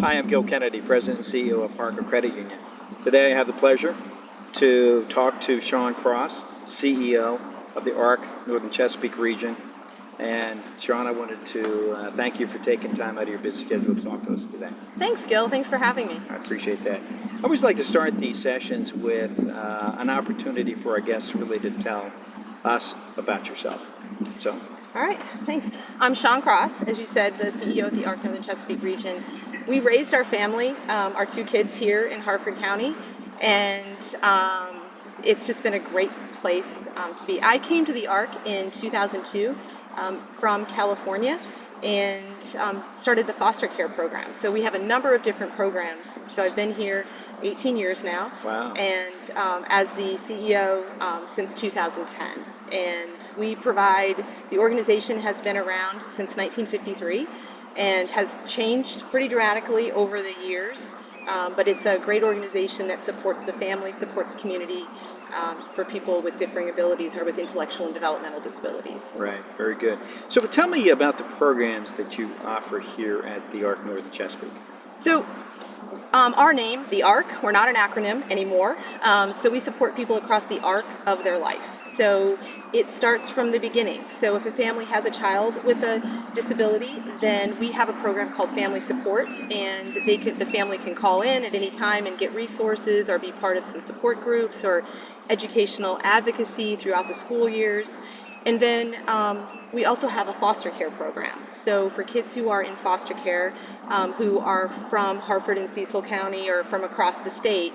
Hi, I'm Gil Kennedy, President and CEO of HarCo Credit Union. Today I have the pleasure to talk to Shawn Cross, CEO of the Arc Northern Chesapeake Region. And Shawn, I wanted to thank you for taking time out of your busy schedule to talk to us today. Thanks, Gil. Thanks for having me. I appreciate that. I always like to start these sessions with an opportunity for our guests really to tell us about yourself. So. All right, thanks. I'm Shawn Cross, as you said, the CEO of the Arc Northern Chesapeake Region. We raised our family, our two kids here in Harford County, and it's just been a great place to be. I came to the Arc in 2002 from California and started the foster care program. So we have a number of different programs. So I've been here 18 years now. Wow. And as the CEO since 2010. And we provide, the organization has been around since 1953 and has changed pretty dramatically over the years. But it's a great organization that supports the family, supports community for people with differing abilities or with intellectual and developmental disabilities. Right, very good. So tell me about the programs that you offer here at the Arc Northern Chesapeake. So our name, the ARC, we're not an acronym anymore. So we support people across the arc of their life. So it starts from the beginning. So if a family has a child with a disability, then we have a program called Family Support, and the family can call in at any time and get resources or be part of some support groups or educational advocacy throughout the school years. And then we also have a foster care program. So for kids who are in foster care, who are from Harford and Cecil County or from across the state,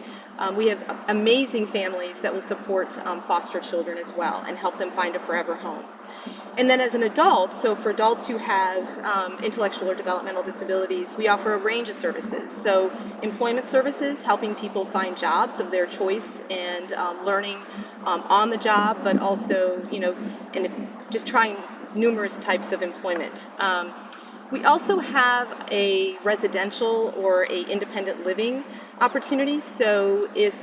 we have amazing families that will support foster children as well and help them find a forever home. And then as an adult, so for adults who have intellectual or developmental disabilities, we offer a range of services. So employment services, helping people find jobs of their choice and learning on the job, but also, and just trying numerous types of employment. We also have a residential or a independent living opportunity. So if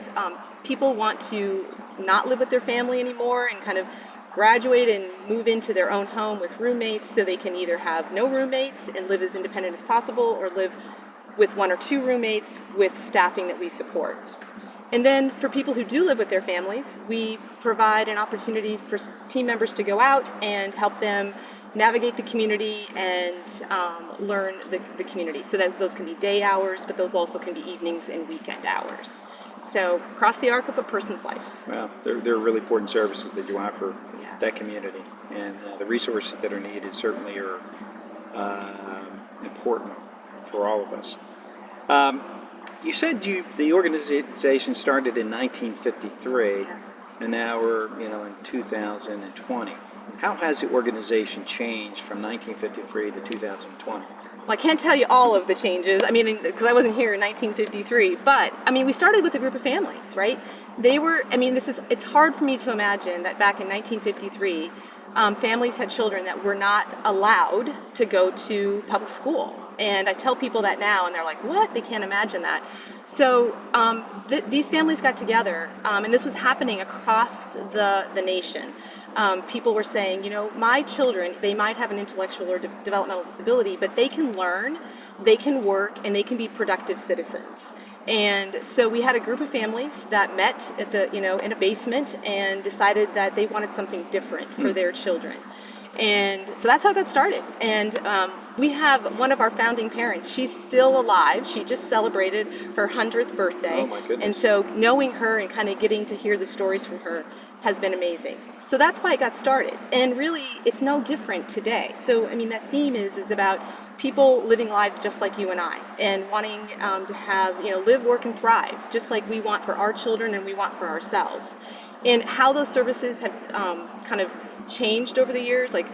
people want to not live with their family anymore and kind of graduate and move into their own home with roommates, so they can either have no roommates and live as independent as possible or live with one or two roommates with staffing that we support. And then for people who do live with their families, we provide an opportunity for team members to go out and help them navigate the community and learn the community. So that those can be day hours, but those also can be evenings and weekend hours. So across the arc of a person's life. Well, they're really important services that you offer that community, and the resources that are needed certainly are important for all of us. You said the organization started in 1953, Yes. and now we're in 2020. How has the organization changed from 1953 to 2020? Well, I can't tell you all of the changes, because I wasn't here in 1953, but, we started with a group of families, right? It's hard for me to imagine that back in 1953, families had children that were not allowed to go to public school. And I tell people that now, and they're like, what? They can't imagine that. So these families got together, and this was happening across the nation. People were saying, my children, they might have an intellectual or developmental disability, but they can learn, they can work, and they can be productive citizens. And so we had a group of families that met at in a basement and decided that they wanted something different for their children. And so that's how it got started. And we have one of our founding parents. She's still alive. She just celebrated her 100th birthday. Oh, my goodness. And so knowing her and kind of getting to hear the stories from her has been amazing. So that's why it got started. And really, it's no different today. So, that theme is about people living lives just like you and I, and wanting to have, live, work, and thrive, just like we want for our children and we want for ourselves. And how those services have kind of changed over the years, like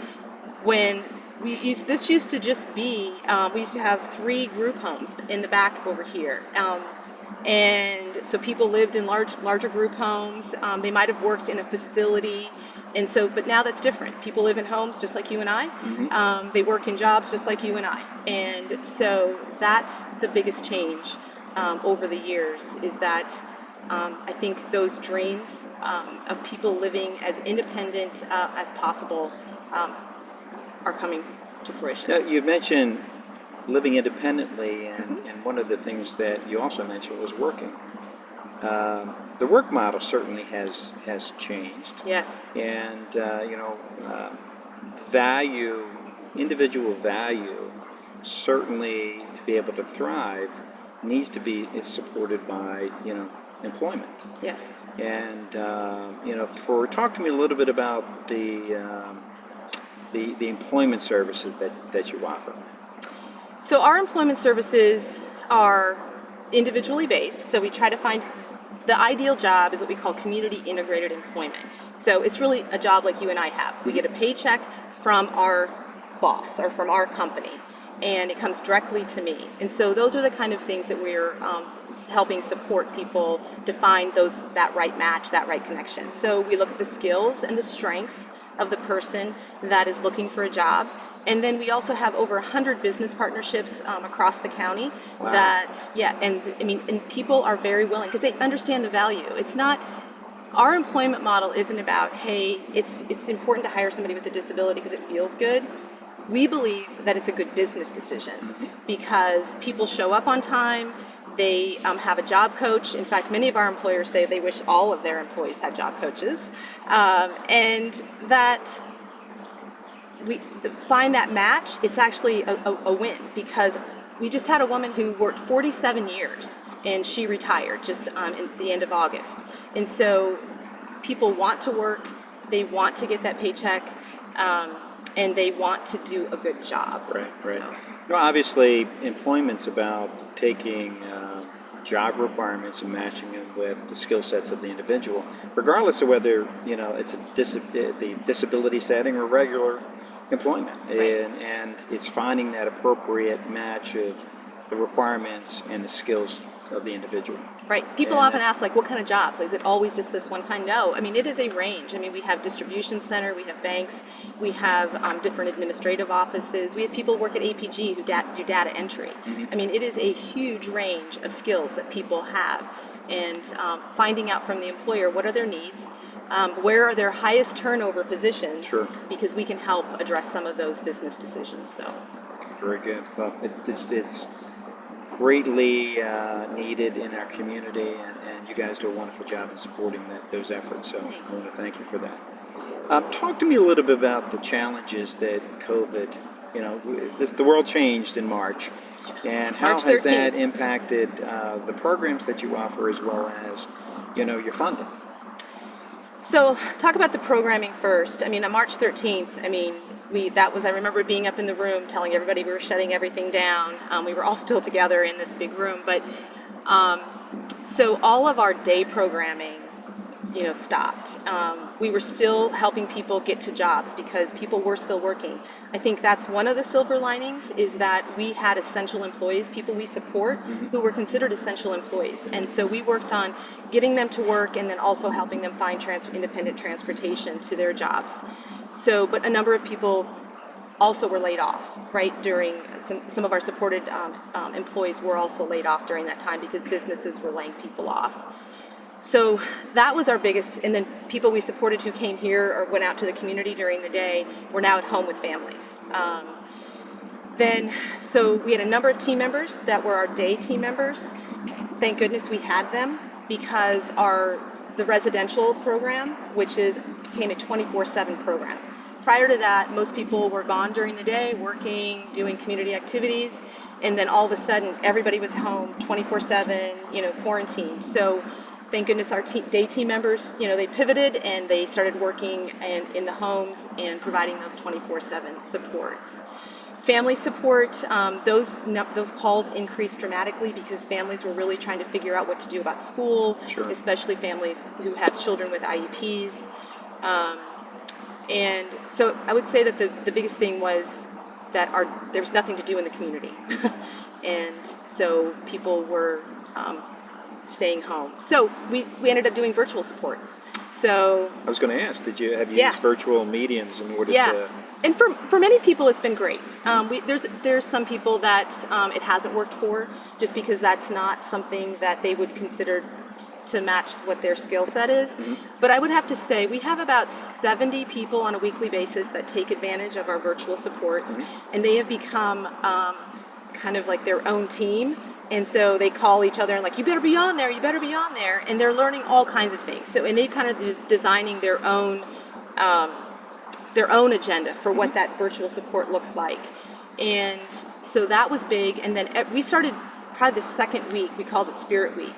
when this used to just be, we used to have 3 group homes in the back over here. And so people lived in larger group homes. They might have worked in a facility. And so, but now that's different. People live in homes just like you and I. Mm-hmm. They work in jobs just like you and I. And so that's the biggest change over the years, is that I think those dreams of people living as independent as possible are coming to fruition. Now, you mentioned living independently and and one of the things that you also mentioned was working. The work model certainly has changed. Yes. And value, individual value, certainly to be able to thrive, needs to be supported by employment. Yes. And talk to me a little bit about the employment services that you offer. So our employment services are individually based. So we try to find the ideal job is what we call community integrated employment. So it's really a job like you and I have. We get a paycheck from our boss or from our company, and it comes directly to me. And so those are the kind of things that we're helping support people to find that right match, that right connection. So we look at the skills and the strengths of the person that is looking for a job. And then we also have over 100 business partnerships across the county. Wow. And people are very willing because they understand the value. It's not, our employment model isn't about, hey, it's important to hire somebody with a disability because it feels good. We believe that it's a good business decision because people show up on time. They have a job coach. In fact, many of our employers say they wish all of their employees had job coaches, and that we find that match. It's actually a win because we just had a woman who worked 47 years and she retired just at the end of August. And so people want to work, they want to get that paycheck, and they want to do a good job. Right. So. Obviously, employment's about taking job requirements and matching them with the skill sets of the individual, regardless of whether it's the disability setting or regular employment. Right. And it's finding that appropriate match of the requirements and the skills of the individual. Right. People often ask, what kind of jobs? Is it always just this one kind? No. It is a range. We have distribution center, we have banks, we have different administrative offices. We have people work at APG who do data entry. It is a huge range of skills that people have. And finding out from the employer what are their needs, where are their highest turnover positions, Sure. Because we can help address some of those business decisions. So. Very good. Well, it's greatly needed in our community, and you guys do a wonderful job in supporting those efforts. So Thanks. I want to thank you for that. Talk to me a little bit about the challenges that COVID, the world changed in March, and how March has 13th. that impacted the programs that you offer as well as, your funding? So talk about the programming first. On March 13th, I remember being up in the room telling everybody we were shutting everything down. We were all still together in this big room, but so all of our day programming, stopped. We were still helping people get to jobs because people were still working. I think that's one of the silver linings is that we had essential employees, people we support, who were considered essential employees. And so we worked on getting them to work and then also helping them find independent transportation to their jobs. So, but a number of people also were laid off, right? During some of our supported employees were also laid off during that time because businesses were laying people off. So that was our biggest, and then people we supported who came here or went out to the community during the day were now at home with families. So we had a number of team members that were our day team members. Thank goodness we had them because the residential program, which became a 24/7 program. Prior to that, most people were gone during the day, working, doing community activities, and then all of a sudden everybody was home 24/7, quarantined. So thank goodness our day team members, they pivoted and they started working in the homes and providing those 24/7 supports. Family support, those calls increased dramatically because families were really trying to figure out what to do about school, Sure. Especially families who have children with IEPs. And so I would say that the biggest thing was that there was nothing to do in the community. And so people were staying home. So we ended up doing virtual supports. So I was going to ask, have you used virtual mediums in order to? And for many people, it's been great. There's some people that it hasn't worked for, just because that's not something that they would consider to match what their skill set is. Mm-hmm. But I would have to say we have about 70 people on a weekly basis that take advantage of our virtual supports, and they have become kind of like their own team. And so they call each other and like, you better be on there, you better be on there. And they're learning all kinds of things. So, and they kind of designing their own agenda for what that virtual support looks like. And so that was big. And then we started probably the second week, we called it Spirit Week.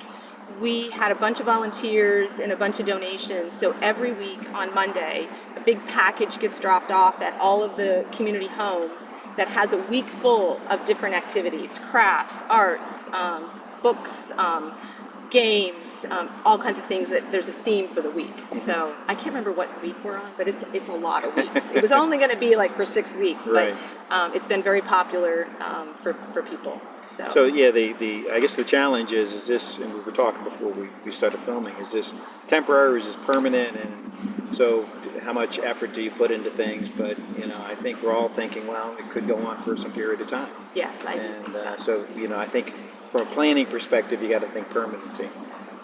We had a bunch of volunteers and a bunch of donations. So every week on Monday, a big package gets dropped off at all of the community homes that has a week full of different activities, crafts, arts, books, games, all kinds of things. That there's a theme for the week. So I can't remember what week we're on, but it's a lot of weeks. It was only going to be like for 6 weeks, Right. but it's been very popular for people. So yeah, I guess the challenge is this, and we were talking before we started filming, is this temporary, is this permanent, and so how much effort do you put into things? But I think we're all thinking, well, it could go on for some period of time. Yes, I think so. So I think from a planning perspective, you got to think permanency.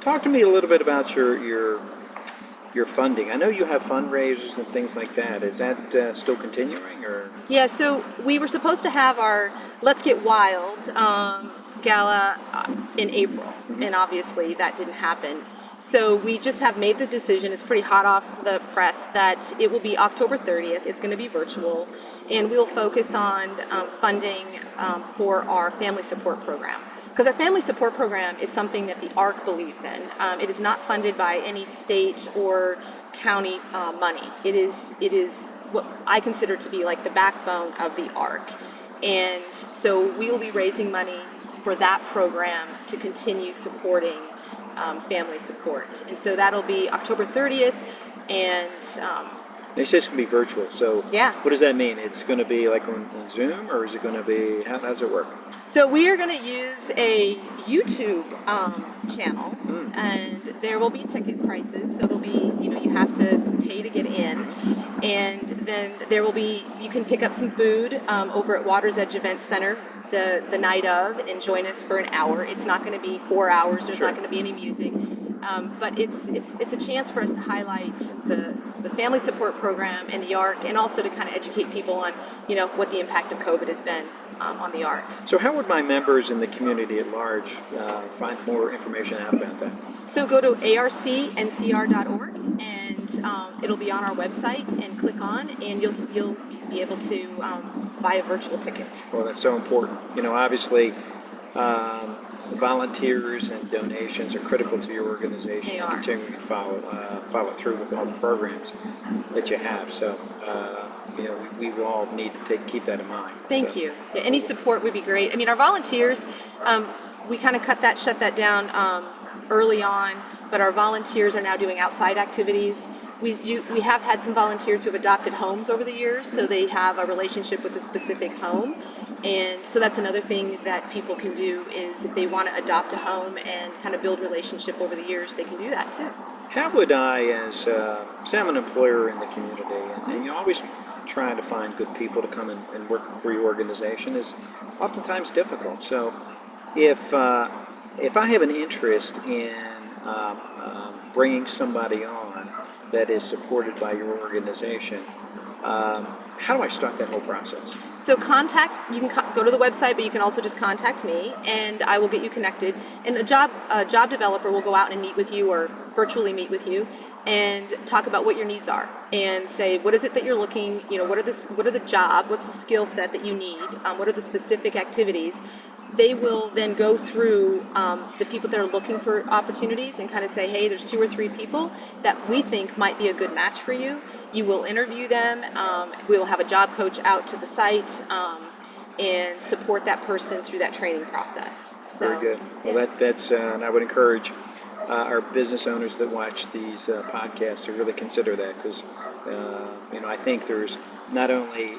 Talk to me a little bit about your funding. I know you have fundraisers and things like that. Is that still continuing, or? Yeah, so we were supposed to have our Let's Get Wild gala in April, and obviously that didn't happen. So we just have made the decision, it's pretty hot off the press, that it will be October 30th. It's going to be virtual, and we'll focus on funding for our family support program. Because our family support program is something that the ARC believes in. It is not funded by any state or county money. It is what I consider to be like the backbone of the ARC. And so we will be raising money for that program to continue supporting family support. And so that'll be October 30th, and They say it's going to be virtual, so yeah. What does that mean? It's going to be like on Zoom, or is it going to be, how does it work? So we are going to use a YouTube channel, and there will be ticket prices. So it'll be, you have to pay to get in, and then there will be, you can pick up some food over at Water's Edge Event Center the night of and join us for an hour. It's not going to be 4 hours. There's not going to be any music. But it's a chance for us to highlight the family support program and the ARC, and also to kind of educate people on what the impact of COVID has been on the ARC. So how would my members in the community at large find more information out about that? So go to arcncr.org, and it'll be on our website, and click on, and you'll be able to buy a virtual ticket. Well, that's so important. Obviously, volunteers and donations are critical to your organization. They are. Continuing to follow through with all the programs that you have. So, we will all need to keep that in mind. Thank you. Yeah, any support would be great. I mean, our volunteers, we kind of shut that down early on, but our volunteers are now doing outside activities. We have had some volunteers who have adopted homes over the years, so they have a relationship with a specific home. And so that's another thing that people can do, is if they want to adopt a home and kind of build relationship over the years, they can do that too. How would I, as say I'm an employer in the community, and you always trying to find good people to come and work for your organization is oftentimes difficult. So if I have an interest in bringing somebody on that is supported by your organization, how do I start that whole process? So you can go to the website, but you can also just contact me, and I will get you connected. And a job developer will go out and meet with you, or virtually meet with you, and talk about what your needs are, and say, what is it that you're looking, what's the skill set that you need, what are the specific activities. They will then go through the people that are looking for opportunities and kind of say, hey, there's 2 or 3 people that we think might be a good match for you. You will interview them. We will have a job coach out to the site and support that person through that training process. So, very good. Yeah. Well, that's and I would encourage our business owners that watch these podcasts to really consider that, because I think there's not only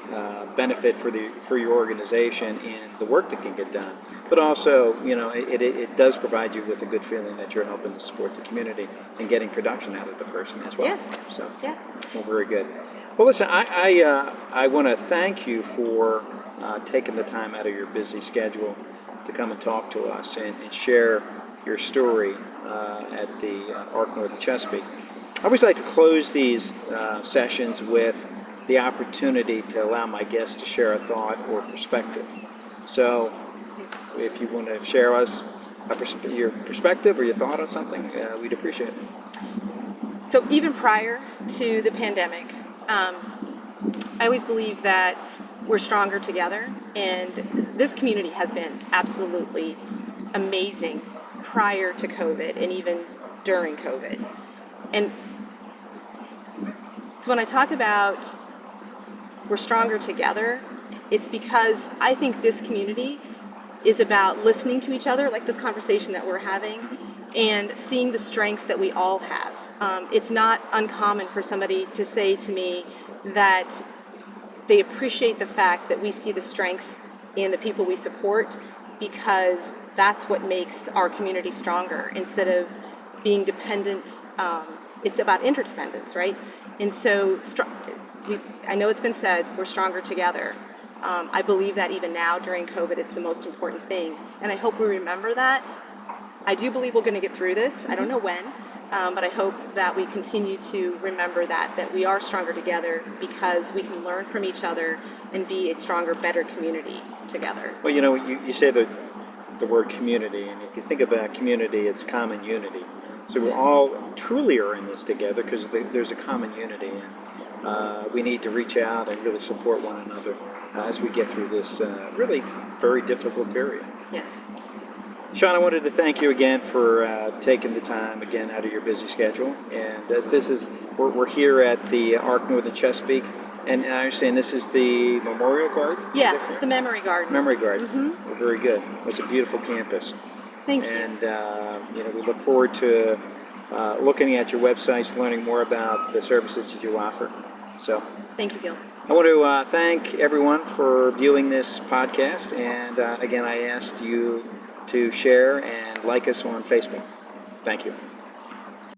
benefit for your organization in the work that can get done, but also it does provide you with a good feeling that you're helping to support the community and getting production out of the person as well. Yeah. So Yeah. well, very good. Well, listen, I want to thank you for taking the time out of your busy schedule to come and talk to us and share your story at the Arc Northern Chesapeake. I always like to close these sessions with the opportunity to allow my guests to share a thought or perspective. So, if you want to share us your perspective or your thought on something, we'd appreciate it. So even prior to the pandemic, I always believe that we're stronger together, and this community has been absolutely amazing prior to COVID and even during COVID. And so when I talk about we're stronger together, it's because I think this community is about listening to each other, like this conversation that we're having, and seeing the strengths that we all have. It's not uncommon for somebody to say to me that they appreciate the fact that we see the strengths in the people we support, because that's what makes our community stronger instead of being dependent. It's about interdependence, right? And so I know it's been said, we're stronger together. I believe that even now during COVID, it's the most important thing. And I hope we remember that. I do believe we're going to get through this. I don't know when, but I hope that we continue to remember that we are stronger together because we can learn from each other and be a stronger, better community together. Well, you say the word community, and if you think about community, it's common unity. So we all truly are in this together because there's a common unity, and we need to reach out and really support one another as we get through this really very difficult period. Yes. Shawn, I wanted to thank you again for taking the time again out of your busy schedule. And we're here at the Arc Northern Chesapeake, and I understand this is the Memorial Garden? Yes, the Memory Garden. Memory Garden. Mm-hmm. Well, very good. It's a beautiful campus. Thank you. And we look forward to looking at your websites, learning more about the services that you offer. So, thank you, Gil. I want to thank everyone for viewing this podcast, and again, I asked you to share and like us on Facebook. Thank you.